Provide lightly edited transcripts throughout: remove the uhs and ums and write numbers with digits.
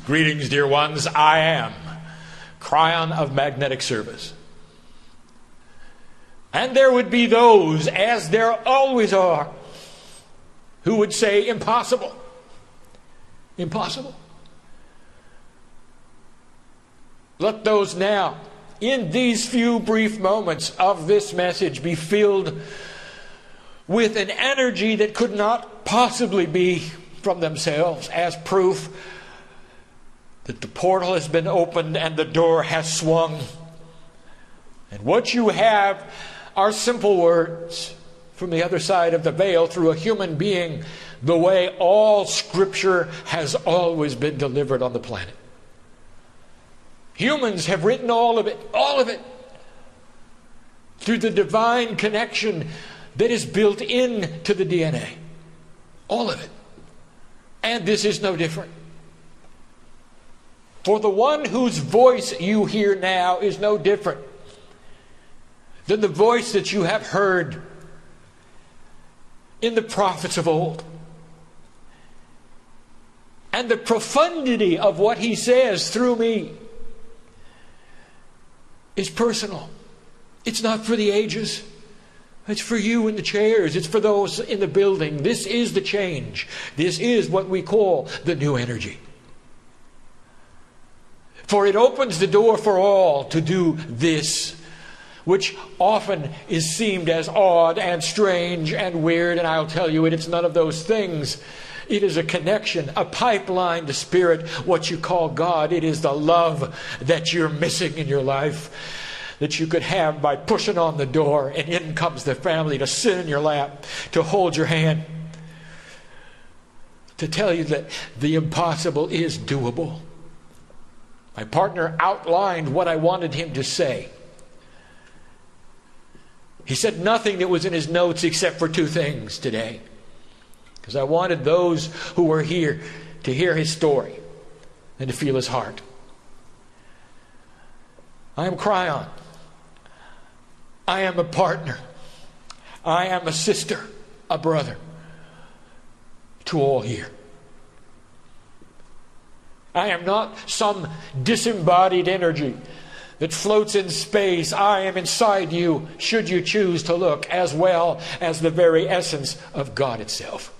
Greetings, dear ones. I am Kryon of Magnetic Service. And there would be those, as there always are, who would say, impossible. Impossible. Let those now, in these few brief moments of this message, be filled with an energy that could not possibly be from themselves, as proof that the portal has been opened and the door has swung. And what you have are simple words from the other side of the veil through a human being, the way all Scripture has always been delivered on the planet. Humans have written all of it, through the divine connection that is built into the DNA. All of it. And this is no different. For the one whose voice you hear now is no different than the voice that you have heard in the prophets of old. And the profundity of what he says through me is personal. It's not for the ages. It's for you in the chairs. It's for those in the building. This is the change. This is what we call the new energy. For it opens the door for all to do this, which often is seemed as odd and strange and weird. And I'll tell you, it's none of those things. It is a connection, a pipeline to Spirit, what you call God. It is the love that you're missing in your life that you could have by pushing on the door, and in comes the family to sit in your lap, to hold your hand, to tell you that the impossible is doable. My partner outlined what I wanted him to say. He said nothing that was in his notes except for two things today, because I wanted those who were here to hear his story and to feel his heart. I am Kryon. I am a partner. I am a sister, a brother to all here. I am not some disembodied energy that floats in space. I am inside you, should you choose to look, as well as the very essence of God itself.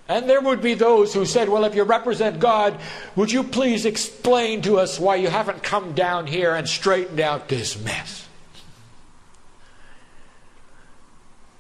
And there would be those who said, well, if you represent God, would you please explain to us why you haven't come down here and straightened out this mess?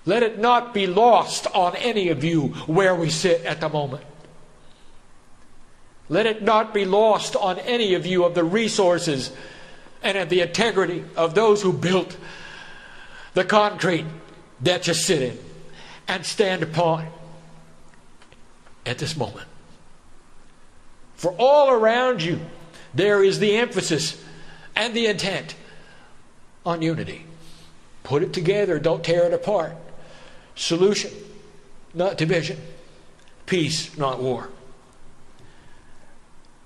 Let it not be lost on any of you where we sit at the moment. Let it not be lost on any of you of the resources and of the integrity of those who built the concrete that you sit in and stand upon at this moment. For all around you, there is the emphasis and the intent on unity. Put it together, don't tear it apart. Solution, not division. Peace, not war.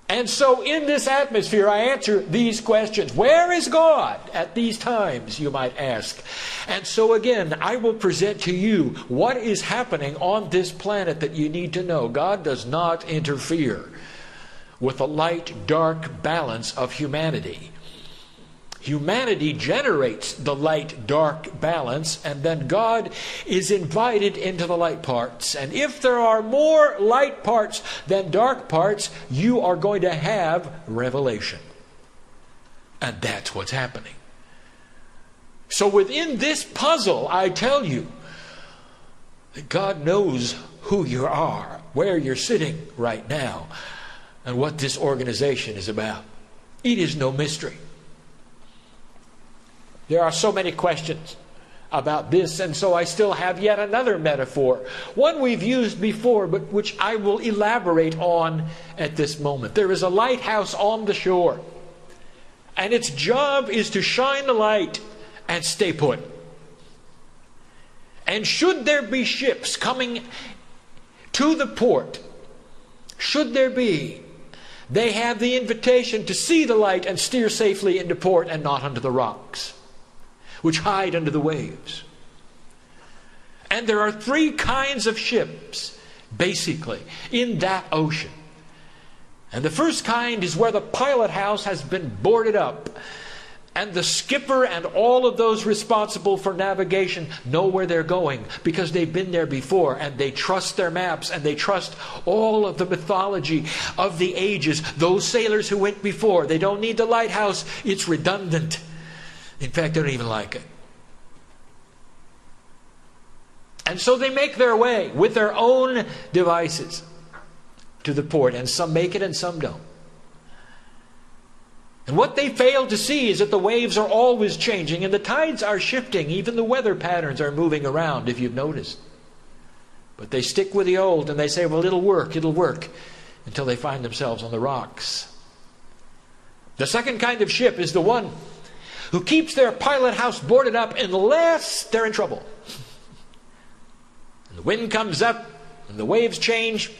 And so in this atmosphere, I answer these questions. Where is God at these times, you might ask? And so again, I will present to you what is happening on this planet that you need to know. God does not interfere with the light-dark balance of humanity. Humanity generates the light-dark balance, and then God is invited into the light parts. And if there are more light parts than dark parts, you are going to have revelation. And that's what's happening. So within this puzzle, I tell you that God knows who you are, where you're sitting right now, and what this organization is about. It is no mystery. There are so many questions about this, and so I still have yet another metaphor. One we've used before, but which I will elaborate on at this moment. There is a lighthouse on the shore, and its job is to shine the light and stay put. And should there be ships coming to the port, should there be, they have the invitation to see the light and steer safely into port and not under the rocks, which hide under the waves. And there are three kinds of ships, basically, in that ocean. And the first kind is where the pilot house has been boarded up. And the skipper and all of those responsible for navigation know where they're going because they've been there before, and they trust their maps, and they trust all of the mythology of the ages. Those sailors who went before, they don't need the lighthouse. It's redundant. In fact, they don't even like it. And so they make their way with their own devices to the port, and some make it and some don't. And what they fail to see is that the waves are always changing and the tides are shifting. Even the weather patterns are moving around, if you've noticed. But they stick with the old and they say, well, it'll work, until they find themselves on the rocks. The second kind of ship is the one who keeps their pilot house boarded up unless they're in trouble. And the wind comes up and the waves change,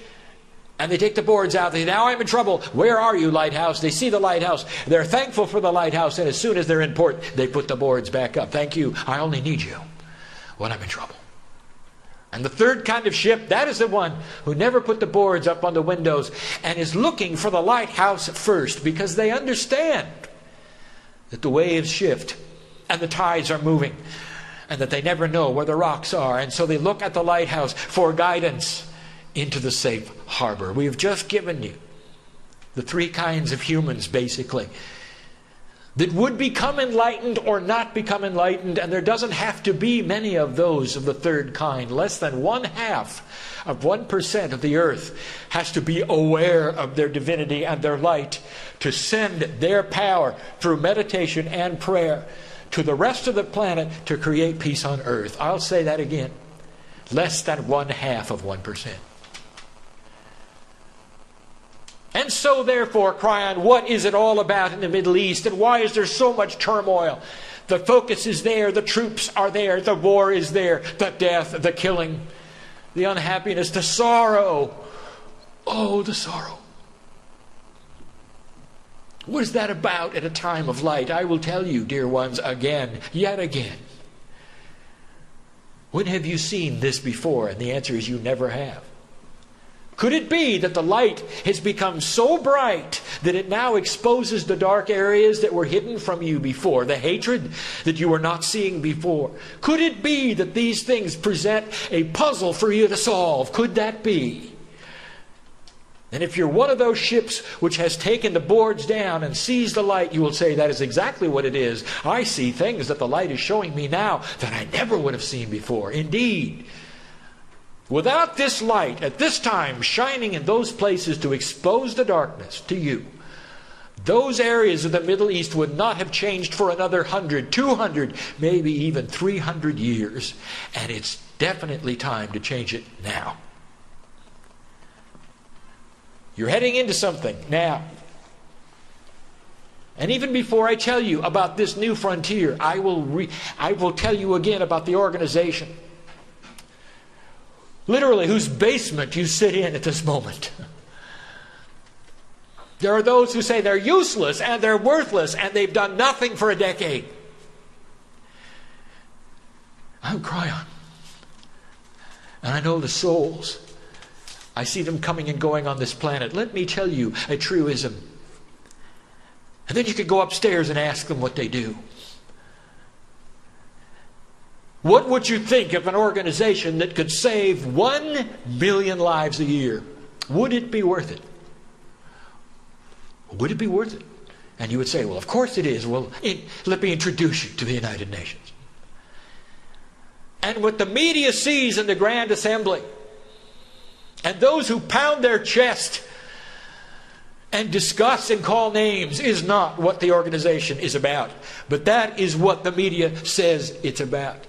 and they take the boards out. They say, now I'm in trouble. Where are you, lighthouse? They see the lighthouse. They're thankful for the lighthouse. And as soon as they're in port, they put the boards back up. Thank you. I only need you when I'm in trouble. And the third kind of ship, that is the one who never put the boards up on the windows and is looking for the lighthouse first, because they understand that the waves shift and the tides are moving and that they never know where the rocks are. And so they look at the lighthouse for guidance into the safe harbor. We've just given you the three kinds of humans, basically, that would become enlightened or not become enlightened, and there doesn't have to be many of those of the third kind. Less than 1/1% of the earth has to be aware of their divinity and their light to send their power through meditation and prayer to the rest of the planet to create peace on earth. I'll say that again. Less than 1/2%. And so therefore, Kryon, what is it all about in the Middle East, and why is there so much turmoil? The focus is there, the troops are there, the war is there, the death, the killing, the unhappiness, the sorrow. Oh, the sorrow. What is that about at a time of light? I will tell you, dear ones, again, yet again. When have you seen this before? And the answer is you never have. Could it be that the light has become so bright that it now exposes the dark areas that were hidden from you before, the hatred that you were not seeing before? Could it be that these things present a puzzle for you to solve? Could that be? And if you're one of those ships which has taken the boards down and sees the light, you will say, that is exactly what it is. I see things that the light is showing me now that I never would have seen before. Indeed, without this light at this time shining in those places to expose the darkness to you, those areas of the Middle East would not have changed for another 100, 200, maybe even 300 years. And it's definitely time to change it now. You're heading into something now. And even before I tell you about this new frontier, I will tell you again about the organization, literally whose basement you sit in at this moment. There are those who say they're useless and they're worthless and they've done nothing for a decade. I'm Kryon. And I know the souls. I see them coming and going on this planet. Let me tell you a truism. And then you could go upstairs and ask them what they do. What would you think of an organization that could save 1 million lives a year? Would it be worth it? Would it be worth it? And you would say, well, of course it is. Well, let me introduce you to the United Nations. And what the media sees in the Grand Assembly, and those who pound their chest and discuss and call names, is not what the organization is about. But that is what the media says it's about.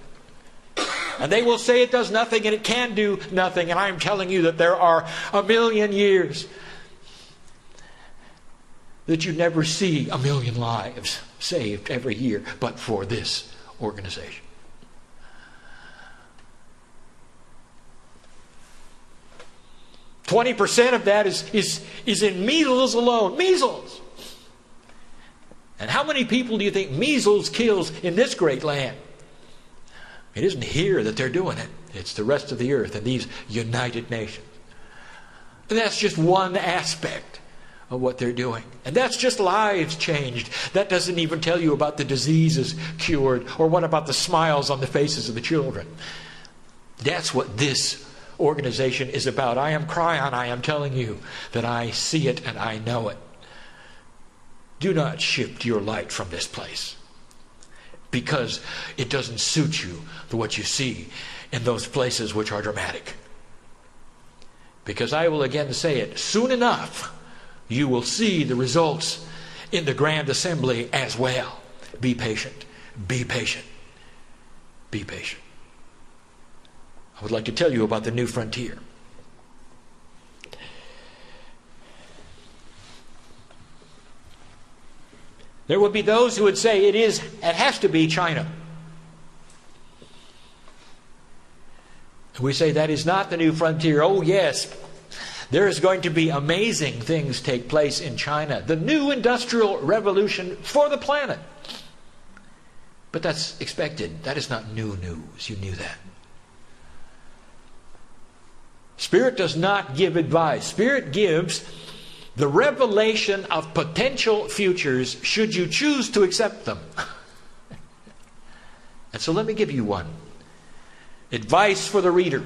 And they will say it does nothing and it can do nothing. And I'm telling you that there are 1 million years that you never see 1 million lives saved every year but for this organization. 20% of that is in measles alone. Measles! And how many people do you think measles kills in this great land? It isn't here that they're doing it. It's the rest of the earth and these United Nations. And that's just one aspect of what they're doing. And that's just lives changed. That doesn't even tell you about the diseases cured or what about the smiles on the faces of the children. That's what this organization is about. I am Kryon. I am telling you that I see it and I know it. Do not shift your light from this place because it doesn't suit you to what you see in those places which are dramatic. Because I will again say it, soon enough you will see the results in the Grand Assembly as well. Be patient. Be patient. Be patient. I would like to tell you about the new frontier. There would be those who would say it has to be China. We say that is not the new frontier. Oh yes, there is going to be amazing things take place in China. The new industrial revolution for the planet. But that's expected. That is not new news. You knew that. Spirit does not give advice. Spirit gives the revelation of potential futures should you choose to accept them. And so let me give you one. Advice for the reader.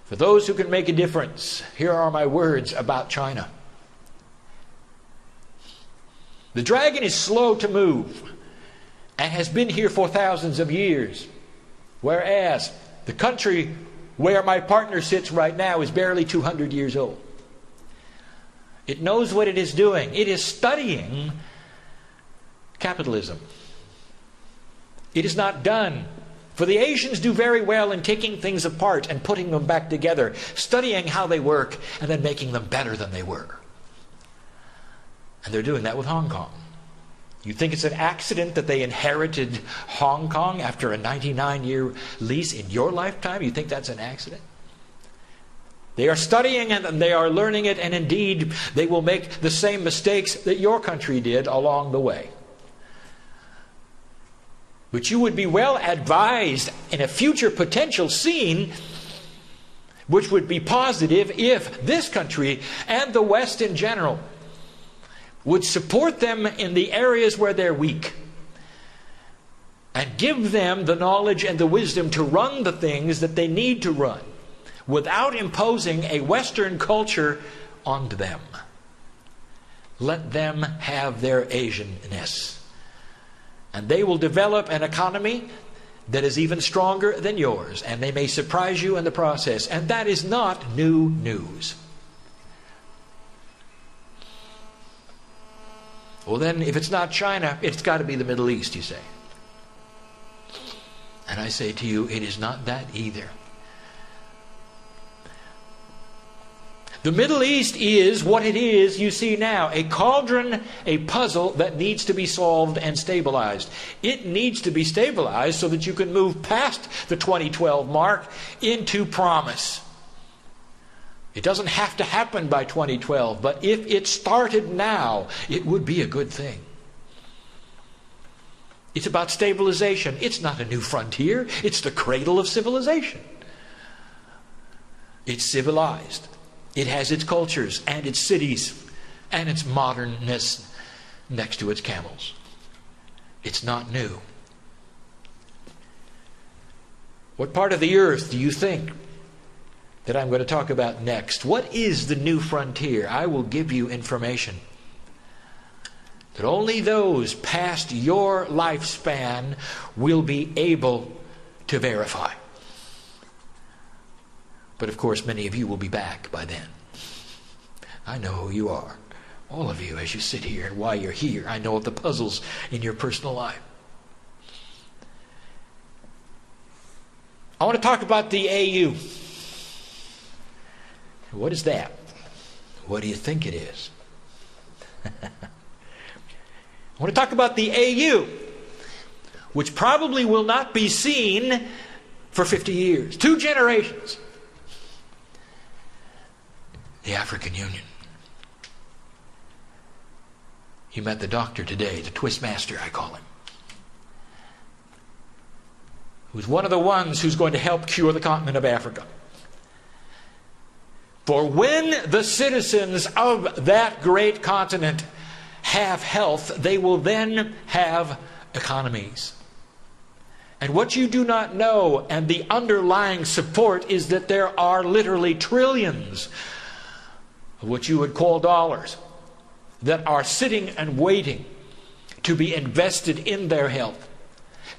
For those who can make a difference, here are my words about China. The dragon is slow to move and has been here for thousands of years. Whereas the country where my partner sits right now is barely 200 years old. It knows what it is doing. It is studying capitalism. It is not done. For the Asians do very well in taking things apart and putting them back together, studying how they work and then making them better than they were. And they're doing that with Hong Kong. You think it's an accident that they inherited Hong Kong after a 99-year lease in your lifetime? You think that's an accident? They are studying it and they are learning it, and indeed they will make the same mistakes that your country did along the way. But you would be well advised in a future potential scene which would be positive if this country and the West in general would support them in the areas where they're weak and give them the knowledge and the wisdom to run the things that they need to run without imposing a Western culture onto them. Let them have their Asianness. And they will develop an economy that is even stronger than yours. And they may surprise you in the process. And that is not new news. Well then, if it's not China, it's got to be the Middle East, you say. And I say to you, it is not that either. The Middle East is what it is you see now, a cauldron, a puzzle that needs to be solved and stabilized. It needs to be stabilized so that you can move past the 2012 mark into promise. It doesn't have to happen by 2012, but if it started now, it would be a good thing. It's about stabilization. It's not a new frontier. It's the cradle of civilization. It's civilized. It has its cultures and its cities and its modernness next to its camels. It's not new. What part of the earth do you think that I'm going to talk about next? What is the new frontier? I will give you information that only those past your lifespan will be able to verify. But of course, many of you will be back by then. I know who you are. All of you, as you sit here and why you're here. I know of the puzzles in your personal life. I want to talk about the AU. What is that? What do you think it is? I want to talk about the AU, which probably will not be seen for 50 years. 2 generations. The African Union. You met the doctor today, the twist master, I call him, who's one of the ones who's going to help cure the continent of Africa. For when the citizens of that great continent have health, they will then have economies. And what you do not know, and the underlying support, is that there are literally trillions of what you would call dollars that are sitting and waiting to be invested in their health,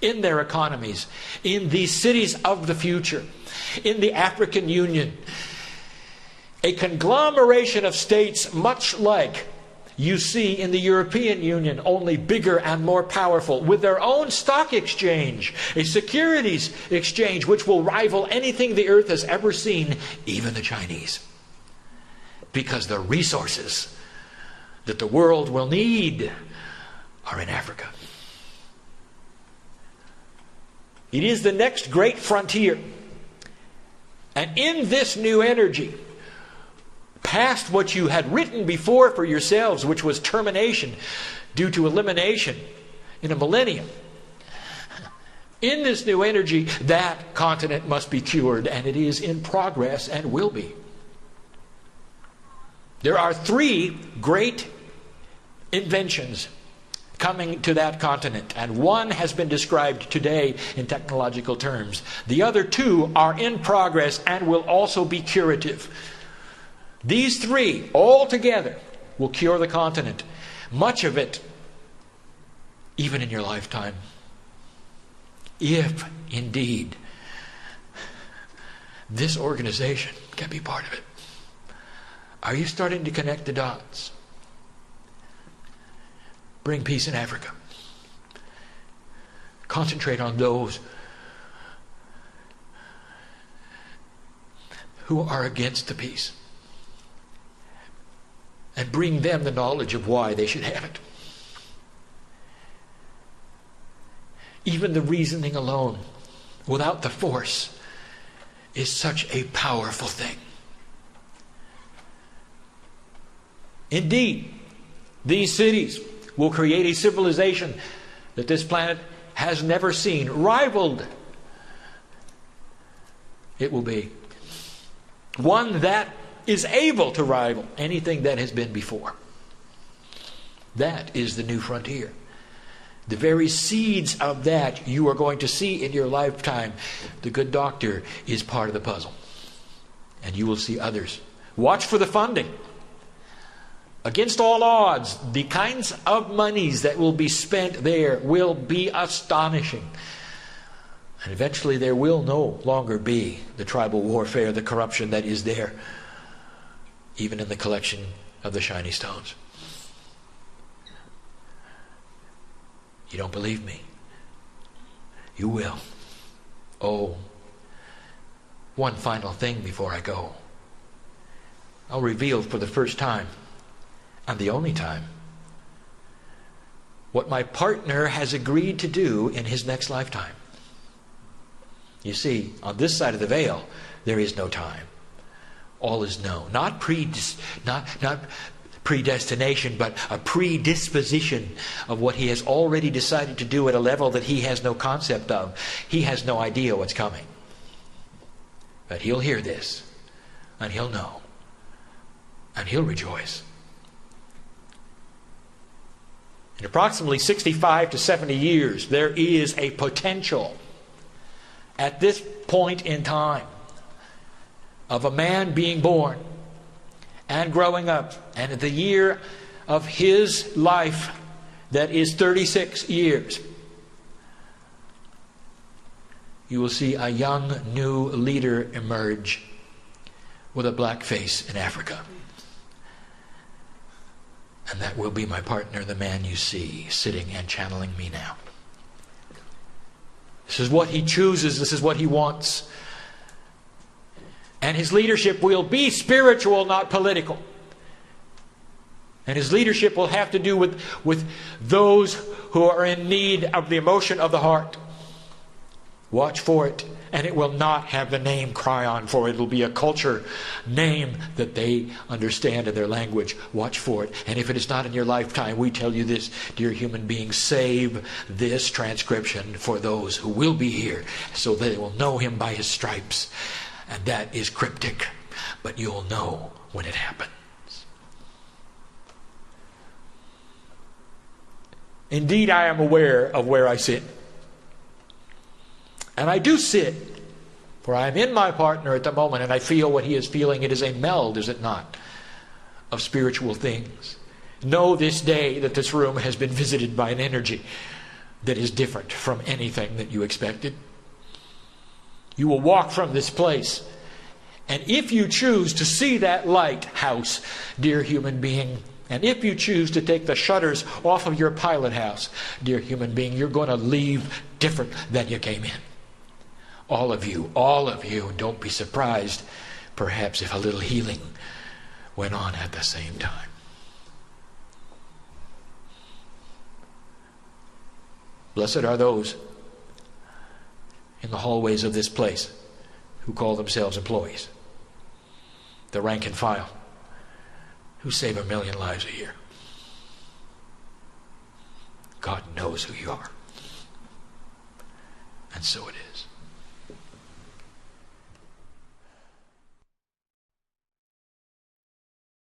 in their economies, in these cities of the future, in the African Union. A conglomeration of states much like you see in the European Union, only bigger and more powerful, with their own stock exchange, a securities exchange which will rival anything the earth has ever seen, even the Chinese. Because the resources that the world will need are in Africa. It is the next great frontier. And in this new energy, past what you had written before for yourselves, which was termination due to elimination in a millennium, in this new energy, that continent must be cured, and it is in progress and will be. There are 3 great inventions coming to that continent, and one has been described today in technological terms. The other 2 are in progress and will also be curative. These 3 all together will cure the continent. Much of it even in your lifetime. If indeed this organization can be part of it. Are you starting to connect the dots? Bring peace in Africa. Concentrate on those who are against the peace. And bring them the knowledge of why they should have it. Even the reasoning alone, without the force, is such a powerful thing. Indeed, these cities will create a civilization that this planet has never seen. Rivaled, it will be. One that is able to rival anything that has been before. That is the new frontier. The very seeds of that you are going to see in your lifetime. The good doctor is part of the puzzle. And you will see others. Watch for the funding. Against all odds, the kinds of monies that will be spent there will be astonishing. And eventually there will no longer be the tribal warfare, the corruption that is there, even in the collection of the shiny stones. You don't believe me? You will. Oh, one final thing before I go. I'll reveal for the first time, and the only time, what my partner has agreed to do in his next lifetime. You see, on this side of the veil, there is no time. All is known. Not predestination, but a predisposition of what he has already decided to do at a level that he has no concept of. He has no idea what's coming. But he'll hear this, and he'll know, and he'll rejoice. In approximately 65 to 70 years, there is a potential at this point in time of a man being born and growing up, and at the year of his life that is 36 years, you will see a young new leader emerge with a black face in Africa. And that will be my partner, the man you see sitting and channeling me now. This is what he chooses. This is what he wants. And his leadership will be spiritual, not political. And his leadership will have to do with those who are in need of the emotion of the heart. Watch for it. And it will not have the name Kryon, for it will be a culture name that they understand in their language. Watch for it. And if it is not in your lifetime, we tell you this, dear human beings, save this transcription for those who will be here, so that they will know him by his stripes. And that is cryptic. but you'll know when it happens. Indeed, I am aware of where I sit. And I do sit, for I am in my partner at the moment, and I feel what he is feeling. It is a meld, is it not, of spiritual things. Know this day that this room has been visited by an energy that is different from anything that you expected. You will walk from this place, and if you choose to see that lighthouse, dear human being, and if you choose to take the shutters off of your pilot house, dear human being, you're going to leave different than you came in. All of you, don't be surprised, perhaps, if a little healing went on at the same time. Blessed are those in the hallways of this place who call themselves employees, the rank and file, who save 1 million lives a year. God knows who you are. And so it is.